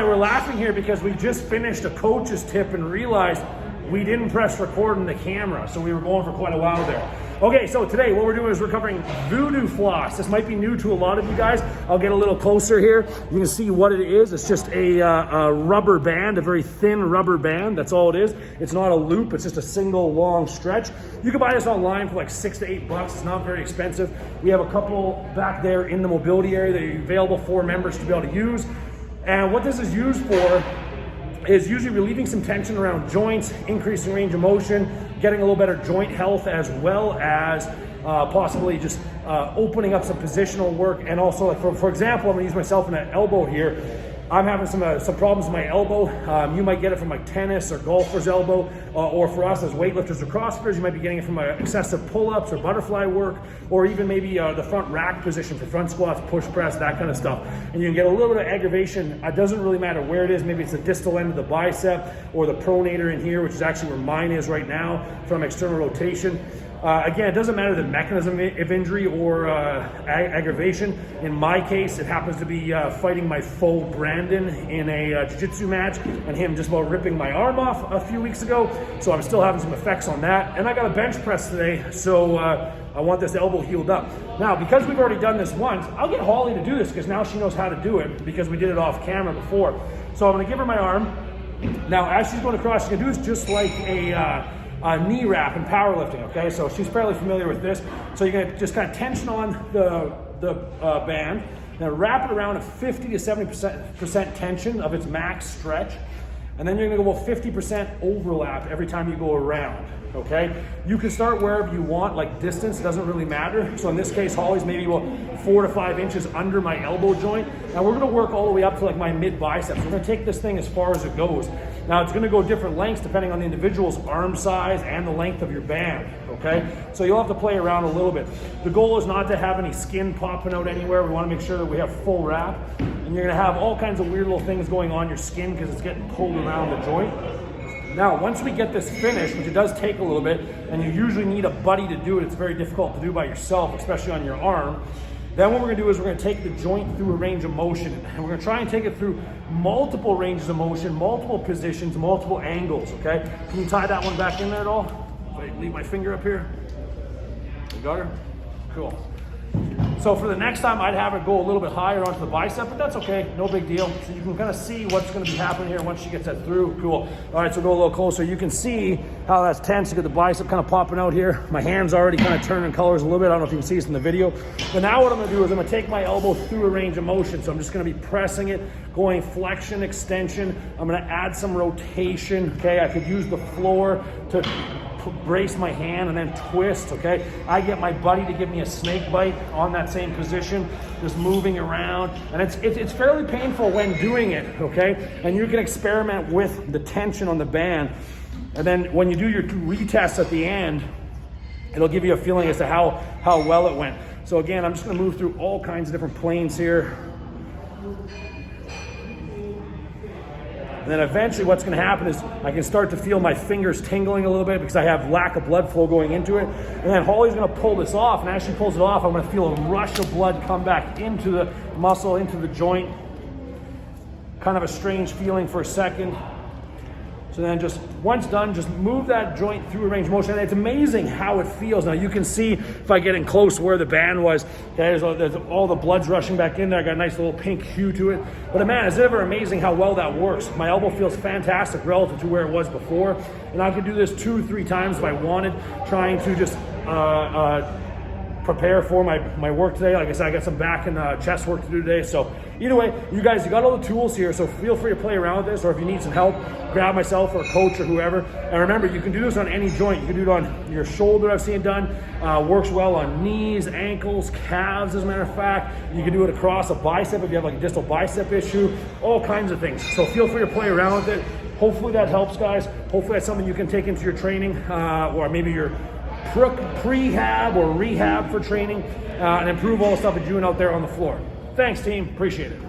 right, we're laughing here because we just finished a coach's tip and realized we didn't press record on the camera, so we were going for quite a while there. Okay, so today what we're doing is we're covering Voodoo Floss. This might be new to a lot of you guys. I'll get a little closer here. You can see what it is. It's just a rubber band, a very thin rubber band. That's all it is. It's not a loop. It's just a single long stretch. You can buy this online for like $6 to $8. It's not very expensive. We have a couple back there in the mobility area that are available for members to be able to use. And what this is used for is usually relieving some tension around joints, increasing range of motion, getting a little better joint health, as well as possibly just opening up some positional work. And also, like for example, I'm gonna use myself in an elbow here. I'm having some problems with my elbow. You might get it from like tennis or golfer's elbow, or for us as weightlifters or CrossFitters, you might be getting it from excessive pull-ups or butterfly work, or even maybe the front rack position for front squats, push press, that kind of stuff. And you can get a little bit of aggravation. It doesn't really matter where it is. Maybe it's the distal end of the bicep or the pronator in here, which is actually where mine is right now from external rotation. Again, it doesn't matter the mechanism of injury or aggravation. In my case, it happens to be fighting my foe Brandon in a jiu-jitsu match and him just about ripping my arm off a few weeks ago. So I'm still having some effects on that. And I got a bench press today, so I want this elbow healed up. Now, because we've already done this once, I'll get Holly to do this because now she knows how to do it because we did it off camera before. So I'm gonna give her my arm. Now, as she's going across, she's gonna do this just like a knee wrap in powerlifting, okay? So she's fairly familiar with this. So you're gonna just kind of tension on the band, then wrap it around at 50 to 70% tension of its max stretch, and then you're gonna go 50% overlap every time you go around, okay? You can start wherever you want, like distance, doesn't really matter. So in this case, Holly's maybe about 4 to 5 inches under my elbow joint. Now we're gonna work all the way up to like my mid biceps. We're gonna take this thing as far as it goes. Now it's gonna go different lengths depending on the individual's arm size and the length of your band, okay? So you'll have to play around a little bit. The goal is not to have any skin popping out anywhere. We wanna make sure that we have full wrap. And you're gonna have all kinds of weird little things going on your skin because it's getting pulled around the joint. Now, once we get this finished, which it does take a little bit, and you usually need a buddy to do it, it's very difficult to do by yourself, especially on your arm. Then what we're gonna do is we're gonna take the joint through a range of motion, and we're gonna try and take it through multiple ranges of motion, multiple positions, multiple angles, okay? Can you tie that one back in there at all? If I leave my finger up here. You got her? Cool. So for the next time, I'd have it go a little bit higher onto the bicep, but that's okay, no big deal. So you can kind of see what's gonna be happening here once she gets that through. Cool. All right, so go a little closer. You can see how that's tense. You get the bicep kind of popping out here. My hand's already kind of turning colors a little bit. I don't know if you can see this in the video. But now what I'm gonna do is I'm gonna take my elbow through a range of motion. So I'm just gonna be pressing it, going flexion, extension. I'm gonna add some rotation, okay? I could use the floor to brace my hand and then twist, okay? I get my buddy to give me a snake bite on that same position, just moving around. And it's fairly painful when doing it, okay? And you can experiment with the tension on the band. And then when you do your retest at the end, it'll give you a feeling as to how well it went. So again, I'm just gonna move through all kinds of different planes here. And then eventually what's gonna happen is I can start to feel my fingers tingling a little bit because I have lack of blood flow going into it. And then Holly's gonna pull this off, and as she pulls it off, I'm gonna feel a rush of blood come back into the muscle, into the joint. Kind of a strange feeling for a second. So then just once done, just move that joint through a range of motion. And it's amazing how it feels. Now you can see if I get in close where the band was, okay, there's all the blood's rushing back in there. I got a nice little pink hue to it. But man, it's ever amazing how well that works. My elbow feels fantastic relative to where it was before. And I could do this 2-3 times if I wanted, trying to just prepare for my work today. Like I said, I got some back and chest work to do today. So either way, you guys, you got all the tools here, so feel free to play around with this, or if you need some help, grab myself or a coach or whoever. And remember, you can do this on any joint. You can do it on your shoulder, I've seen it done. Works well on knees, ankles, calves, as a matter of fact. You can do it across a bicep if you have like a distal bicep issue, all kinds of things. So feel free to play around with it. Hopefully that helps, guys. Hopefully that's something you can take into your training, or maybe your prehab or rehab for training, and improve all the stuff that you're doing out there on the floor. Thanks, team. Appreciate it.